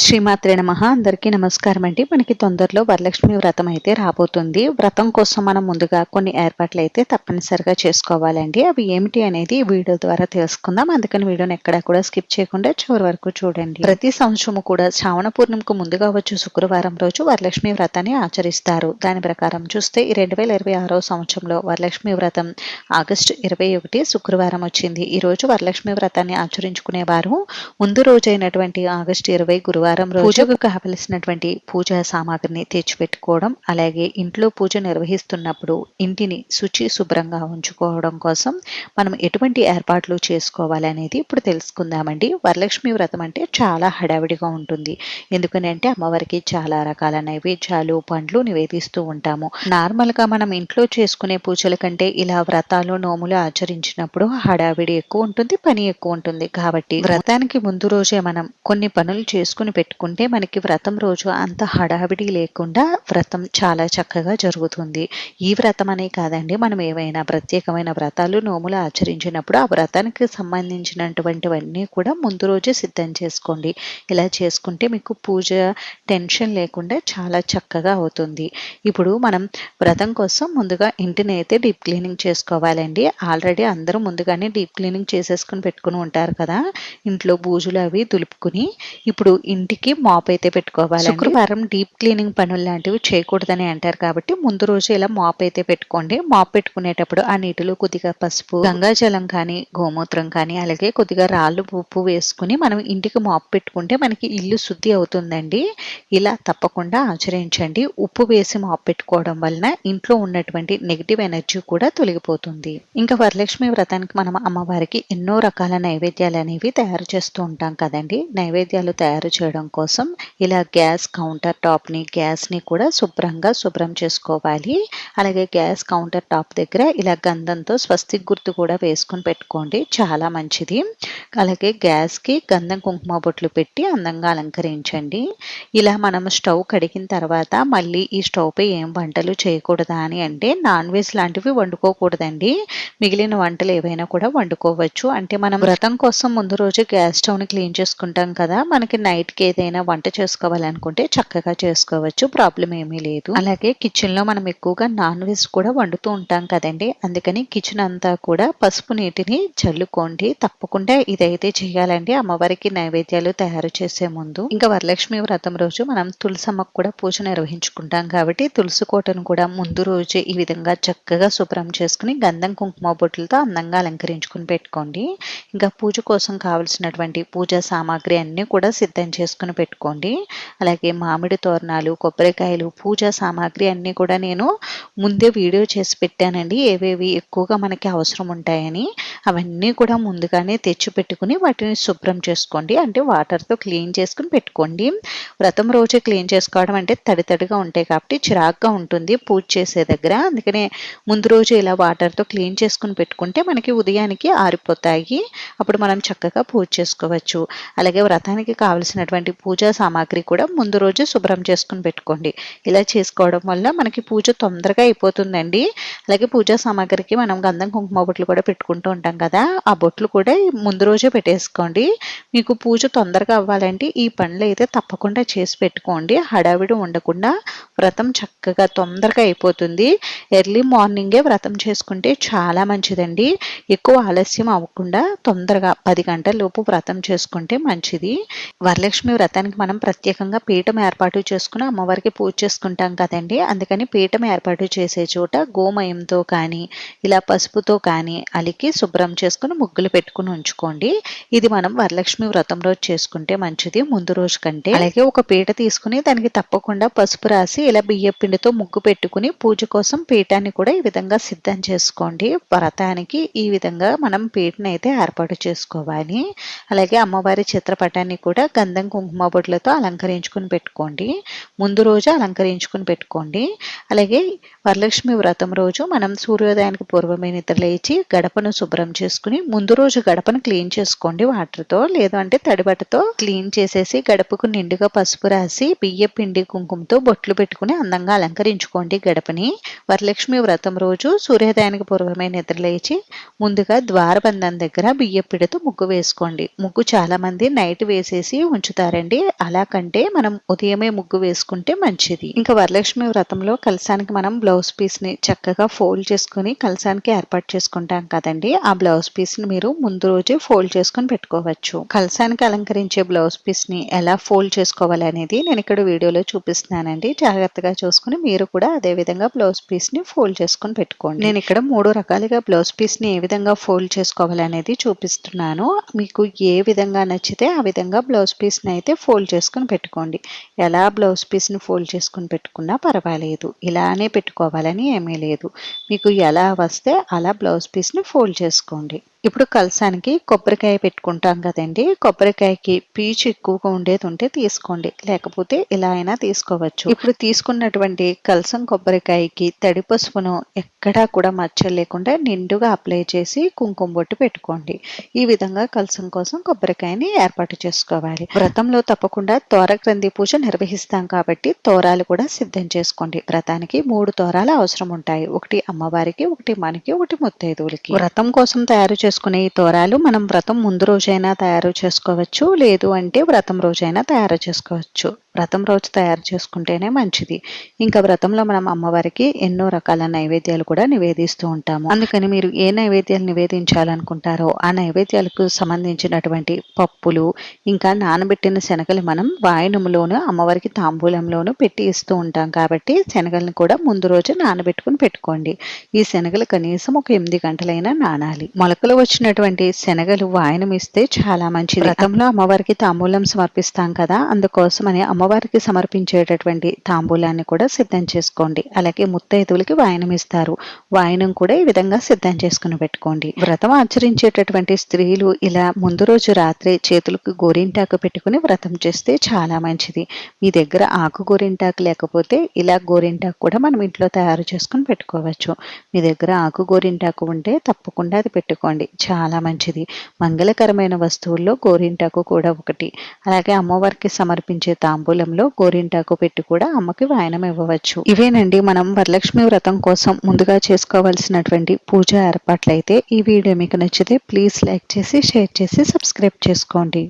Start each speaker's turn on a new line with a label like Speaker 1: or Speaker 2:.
Speaker 1: శ్రీమాత్రే నమః. అందరికీ నమస్కారం అండి. మనకి తొందరలో వరలక్ష్మి వ్రతం అయితే రాబోతుంది. వ్రతం కోసం మనం ముందుగా కొన్ని ఏర్పాట్లు అయితే తప్పనిసరిగా చేసుకోవాలండి. అవి ఏమిటి అనేది ఈ వీడియో ద్వారా తెలుసుకుందాం. అందుకని వీడియోని ఎక్కడా కూడా స్కిప్ చేయకుండా చివరి వరకు చూడండి. ప్రతి సంవత్సరము కూడా శ్రావణ పూర్ణిమకు ముందుగా వచ్చు శుక్రవారం రోజు వరలక్ష్మి వ్రతాన్ని ఆచరిస్తారు. దాని ప్రకారం చూస్తే ఈ 2026 సంవత్సరంలో వరలక్ష్మి వ్రతం ఆగస్టు 21 శుక్రవారం వచ్చింది. ఈ రోజు వరలక్ష్మి వ్రతాన్ని ఆచరించుకునే వారు ముందు రోజైనటువంటి ఆగస్టు 20 గురువారం పూజకు కావలసినటువంటి పూజా సామాగ్రిని తెచ్చిపెట్టుకోవడం, అలాగే ఇంట్లో పూజ నిర్వహిస్తున్నప్పుడు ఇంటిని శుభ్రంగా ఉంచుకోవడం కోసం మనం ఎటువంటి ఏర్పాట్లు చేసుకోవాలి అనేది ఇప్పుడు తెలుసుకుందామండి. వరలక్ష్మి వ్రతం అంటే చాలా హడావిడిగా ఉంటుంది. ఎందుకనంటే అమ్మవారికి చాలా రకాల నైవేద్యాలు, పండ్లు నివేదిస్తూ ఉంటాము. నార్మల్ గా మనం ఇంట్లో చేసుకునే పూజల కంటే ఇలా వ్రతాలు, నోములు ఆచరించినప్పుడు హడావిడి ఎక్కువ ఉంటుంది, పని ఎక్కువ ఉంటుంది. కాబట్టి వ్రతానికి ముందు రోజే మనం కొన్ని పనులు చేసుకుని పెట్టుకుంటే మనకి వ్రతం రోజు అంత హడావిడి లేకుండా వ్రతం చాలా చక్కగా జరుగుతుంది. ఈ వ్రతం అనే కాదండి, మనం ఏవైనా ప్రత్యేకమైన వ్రతాలు, నోములు ఆచరించినప్పుడు ఆ వ్రతానికి సంబంధించినటువంటివన్నీ కూడా ముందు రోజే సిద్ధం చేసుకోండి. ఇలా చేసుకుంటే మీకు పూజ టెన్షన్ లేకుండా చాలా చక్కగా అవుతుంది. ఇప్పుడు మనం వ్రతం కోసం ముందుగా ఇంటిని అయితే డీప్ క్లీనింగ్ చేసుకోవాలండి. ఆల్రెడీ అందరూ ముందుగానే డీప్ క్లీనింగ్ చేసేసుకుని పెట్టుకుని ఉంటారు కదా. ఇంట్లో బూజులు అవి దులుపుకుని ఇప్పుడు ఇంటికి మాప్ అయితే పెట్టుకోవాలి. శుక్రవారం డీప్ క్లీనింగ్ పనులు లాంటివి చేయకూడదని అంటారు కాబట్టి ముందు రోజు ఇలా మాప్ అయితే పెట్టుకోండి. మాప్ పెట్టుకునేటప్పుడు ఆ నీటిలో కొద్దిగా పసుపు, గంగాజలం కానీ, గోమూత్రం కానీ, అలాగే కొద్దిగా రాళ్ళు ఉప్పు వేసుకుని మనం ఇంటికి మాప్ పెట్టుకుంటే మనకి ఇల్లు శుద్ధి అవుతుందండి. ఇలా తప్పకుండా ఆచరించండి. ఉప్పు వేసి మాప్ పెట్టుకోవడం వలన ఇంట్లో ఉన్నటువంటి నెగిటివ్ ఎనర్జీ కూడా తొలగిపోతుంది. ఇంకా వరలక్ష్మి వ్రతానికి మనం అమ్మవారికి ఎన్నో రకాల నైవేద్యాలు అనేవి తయారు చేస్తూ ఉంటాం కదండి. నైవేద్యాలు తయారు చేయడం కోసం ఇలా గ్యాస్ కౌంటర్ టాప్ ని, గ్యాస్ ని కూడా శుభ్రం చేసుకోవాలి. అలాగే గ్యాస్ కౌంటర్ టాప్ దగ్గర ఇలా గంధంతో స్వస్తిక్ గుర్తు కూడా వేసుకుని పెట్టుకోండి, చాలా మంచిది. అలాగే గ్యాస్ కి గంధం కుంకుమ బొట్లు పెట్టి అందంగా అలంకరించండి. ఇలా మనం స్టవ్ కడిగిన తర్వాత మళ్ళీ ఈ స్టవ్ పై ఏం వంటలు చేయకూడదా అని అంటే, నాన్ వెజ్ లాంటివి వండుకోకూడదండి. మిగిలిన వంటలు ఏవైనా కూడా వండుకోవచ్చు. అంటే మనం వ్రతం కోసం ముందు రోజు గ్యాస్ స్టవ్ ని క్లీన్ చేసుకుంటాం కదా, మనకి నైట్ కి ఏదైనా వంట చేసుకోవాలనుకుంటే చక్కగా చేసుకోవచ్చు, ప్రాబ్లం ఏమీ లేదు. అలాగే కిచెన్ లో మనం ఎక్కువగా నాన్ వెజ్ కూడా వండుతూ ఉంటాం కదండి. అందుకని కిచెన్ అంతా కూడా పసుపు నీటిని చల్లుకోండి. తప్పకుండా ఇదైతే చేయాలండి అమ్మవారికి నైవేద్యాలు తయారు చేసే ముందు. ఇంకా వరలక్ష్మి వ్రతం రోజు మనం తులసమ్మకు కూడా పూజ నిర్వహించుకుంటాం కాబట్టి తులసి కోటను కూడా ముందు రోజే ఈ విధంగా చక్కగా శుభ్రం చేసుకుని గంధం కుంకుమ బొట్లతో అందంగా అలంకరించుకుని పెట్టుకోండి. ఇంకా పూజ కోసం కావలసినటువంటి పూజా సామాగ్రి అన్ని కూడా సిద్ధం చేసుకుని పెట్టుకోండి. అలాగే మామిడి తోరణాలు, కొబ్బరికాయలు, పూజా సామాగ్రి అన్ని కూడా నేను ముందే వీడియో చేసి పెట్టానండి, ఏవేవి ఎక్కువగా మనకి అవసరం ఉంటాయని. అవన్నీ కూడా ముందుగానే తెచ్చి పెట్టుకుని వాటిని శుభ్రం చేసుకోండి. అంటే వాటర్తో క్లీన్ చేసుకుని పెట్టుకోండి. వ్రతం రోజే క్లీన్ చేసుకోవడం అంటే తడిగా ఉంటాయి కాబట్టి చిరాగ్గా ఉంటుంది పూజ చేసే దగ్గర. అందుకనే ముందు రోజు ఇలా వాటర్తో క్లీన్ చేసుకుని పెట్టుకుంటే మనకి ఉదయానికి ఆరిపోతాయి. అప్పుడు మనం చక్కగా పూజ చేసుకోవచ్చు. అలాగే వ్రతానికి కావలసినటువంటి పూజా సామాగ్రి కూడా ముందు రోజు శుభ్రం చేసుకుని పెట్టుకోండి. ఇలా చేసుకోవడం వల్ల మనకి పూజ తొందరగా అయిపోతుందండి. అలాగే పూజా సామాగ్రికి మనం గంధం కుంకుమ బొట్లు కూడా పెట్టుకుంటూ ఉంటాం కదా, ఆ బొట్లు కూడా ముందు రోజే పెట్టేసుకోండి. మీకు పూజ తొందరగా అవ్వాలంటే ఈ పనులు అయితే తప్పకుండా చేసి పెట్టుకోండి. హడావిడి ఉండకుండా వ్రతం చక్కగా తొందరగా అయిపోతుంది. ఎర్లీ మార్నింగే వ్రతం చేసుకుంటే చాలా మంచిదండి. ఎక్కువ ఆలస్యం అవ్వకుండా తొందరగా 10 గంటల లోపు వ్రతం చేసుకుంటే మంచిది. వరలక్ష్మి వ్రతానికి మనం ప్రత్యేకంగా పీఠం ఏర్పాటు చేసుకుని అమ్మవారికి పూజ చేసుకుంటాం కదండి. అందుకని పీఠం ఏర్పాటు చేసే చోట గోమయంతో కానీ, ఇలా పసుపుతో కానీ అలికి శుభ్రం చేసుకుని ముగ్గులు పెట్టుకుని ఉంచుకోండి. ఇది మనం వరలక్ష్మి వ్రతం రోజు చేసుకుంటే మంచిది ముందు రోజు కంటే. అలాగే ఒక పీట తీసుకుని దానికి తప్పకుండా పసుపు రాసి ఇలా బియ్య పిండితో ముగ్గు పెట్టుకుని పూజ కోసం పీఠాన్ని కూడా ఈ విధంగా సిద్ధం చేసుకోండి. వ్రతానికి ఈ విధంగా మనం పీటను అయితే ఏర్పాటు చేసుకోవాలి. అలాగే అమ్మవారి చిత్రపటాన్ని కూడా గంధం కుంకుమ బొట్లతో అలంకరించుకుని పెట్టుకోండి. ముందు రోజు అలంకరించుకుని పెట్టుకోండి. అలాగే వరలక్ష్మి వ్రతం రోజు మనం సూర్యోదయానికి పూర్వమే నిద్ర లేచి గడపను శుభ్రం చేసుకుని ముందు రోజు గడపను క్లీన్ చేసుకోండి వాటర్తో, లేదు అంటే తడిబట్టతో క్లీన్ చేసేసి గడపకు నిండుగా పసుపు రాసి బియ్య పిండి కుంకుమతో బొట్లు పెట్టుకుని అందంగా అలంకరించుకోండి గడపని. వరలక్ష్మి వ్రతం రోజు సూర్యోదయానికి పూర్వమే నిద్ర లేచి ముందుగా ద్వారబంధం దగ్గర బియ్య పిండితో ముగ్గు వేసుకోండి. ముగ్గు చాలా మంది నైట్ వేసేసి ఉంచుతారు. వేస్తారండి. అలా కంటే మనం ఉదయమే ముగ్గు వేసుకుంటే మంచిది. ఇంకా వరలక్ష్మి వ్రతంలో కలశానికి మనం బ్లౌజ్ పీస్ని చక్కగా ఫోల్డ్ చేసుకుని కలశానికి ఏర్పాటు చేసుకుంటాం కదండి. ఆ బ్లౌజ్ పీస్ని మీరు ముందు రోజే ఫోల్డ్ చేసుకుని పెట్టుకోవచ్చు. కలశానికి అలంకరించే బ్లౌజ్ పీస్ని ఎలా ఫోల్డ్ చేసుకోవాలి అనేది నేను ఇక్కడ వీడియోలో చూపిస్తున్నానండి. జాగ్రత్తగా చూసుకుని మీరు కూడా అదే విధంగా బ్లౌజ్ పీస్ని ఫోల్డ్ చేసుకుని పెట్టుకోండి. నేను ఇక్కడ 3 రకాలుగా బ్లౌజ్ పీస్ని ఏ విధంగా ఫోల్డ్ చేసుకోవాలి అనేది చూపిస్తున్నాను. మీకు ఏ విధంగా నచ్చితే ఆ విధంగా బ్లౌజ్ పీస్ని అయితే ఫోల్డ్ చేసుకుని పెట్టుకోండి. ఎలా బ్లౌజ్ పీస్ని ఫోల్డ్ చేసుకుని పెట్టుకున్నా పర్వాలేదు. ఇలానే పెట్టుకోవాలని ఏమీ లేదు. మీకు ఎలా వస్తే అలా బ్లౌజ్ పీస్ని ఫోల్డ్ చేసుకోండి. ఇప్పుడు కలశానికి కొబ్బరికాయ పెట్టుకుంటాం కదండి. కొబ్బరికాయకి పీచు ఎక్కువగా ఉండేది ఉంటే తీసుకోండి, లేకపోతే ఇలా అయినా తీసుకోవచ్చు. ఇప్పుడు తీసుకున్నటువంటి కలసం కొబ్బరికాయకి తడి పసుపును ఎక్కడా కూడా మచ్చలు లేకుండా నిండుగా అప్లై చేసి కుంకుమ బొట్టు పెట్టుకోండి. ఈ విధంగా కలసం కోసం కొబ్బరికాయని ఏర్పాటు చేసుకోవాలి. వ్రతంలో తప్పకుండా తోర గ్రంథి పూజ నిర్వహిస్తాం కాబట్టి తోరాలు కూడా సిద్ధం చేసుకోండి. వ్రతానికి 3 తోరాలు అవసరం ఉంటాయి. ఒకటి అమ్మవారికి, ఒకటి మనకి, ఒకటి ముత్తైదువులకి. వ్రతం కోసం తయారు చేసుకునే ఈ తోరాలు మనం వ్రతం ముందు రోజైనా తయారు చేసుకోవచ్చు, లేదు అంటే వ్రతం రోజైనా తయారు చేసుకోవచ్చు. వ్రతం రోజు తయారు చేసుకుంటేనే మంచిది. ఇంకా వ్రతంలో మనం అమ్మవారికి ఎన్నో రకాల నైవేద్యాలు కూడా నివేదిస్తూ ఉంటాము. అందుకని మీరు ఏ నైవేద్యాలు నివేదించాలనుకుంటారో ఆ నైవేద్యాలకు సంబంధించినటువంటి పప్పులు, ఇంకా నానబెట్టిన శనగలు మనం వాయనంలోను అమ్మవారికి తాంబూలంలోను పెట్టి ఇస్తూ ఉంటాం కాబట్టి శనగలను కూడా ముందు రోజు నానబెట్టుకుని పెట్టుకోండి. ఈ శనగలు కనీసం ఒక 8 గంటలైనా నానాలి. మొలకలు వచ్చినటువంటి శనగలు వాయనం ఇస్తే చాలా మంచిది. వ్రతంలో అమ్మవారికి తాంబూలం సమర్పిస్తాం కదా, అందుకోసమని అమ్మవారికి సమర్పించేటటువంటి తాంబూలాన్ని కూడా సిద్ధం చేసుకోండి. అలాగే ముత్తైదువులకి వాయనం ఇస్తారు, వాయనం కూడా ఈ విధంగా సిద్ధం చేసుకుని పెట్టుకోండి. వ్రతం ఆచరించేటటువంటి స్త్రీలు ఇలా ముందు రోజు రాత్రి చేతులకు గోరింటాకు పెట్టుకుని వ్రతం చేస్తే చాలా మంచిది. మీ దగ్గర ఆకు గోరింటాకు లేకపోతే ఇలా గోరింటాకు కూడా మనం ఇంట్లో తయారు చేసుకుని పెట్టుకోవచ్చు. మీ దగ్గర ఆకు గోరింటాకు ఉంటే తప్పకుండా అది పెట్టుకోండి, చాలా మంచిది. మంగళకరమైన వస్తువుల్లో గోరింటాకు కూడా ఒకటి. అలాగే అమ్మవారికి సమర్పించే తాంబూలంలో గోరింటాకు పెట్టి కూడా అమ్మకి వాయనం ఇవ్వవచ్చు. ఇవేనండి మనం వరలక్ష్మి వ్రతం కోసం ముందుగా చేసుకోవాల్సినటువంటి పూజా ఏర్పాట్లయితే. ఈ వీడియో మీకు నచ్చితే ప్లీజ్ లైక్ చేసి, షేర్ చేసి, సబ్స్క్రైబ్ చేసుకోండి.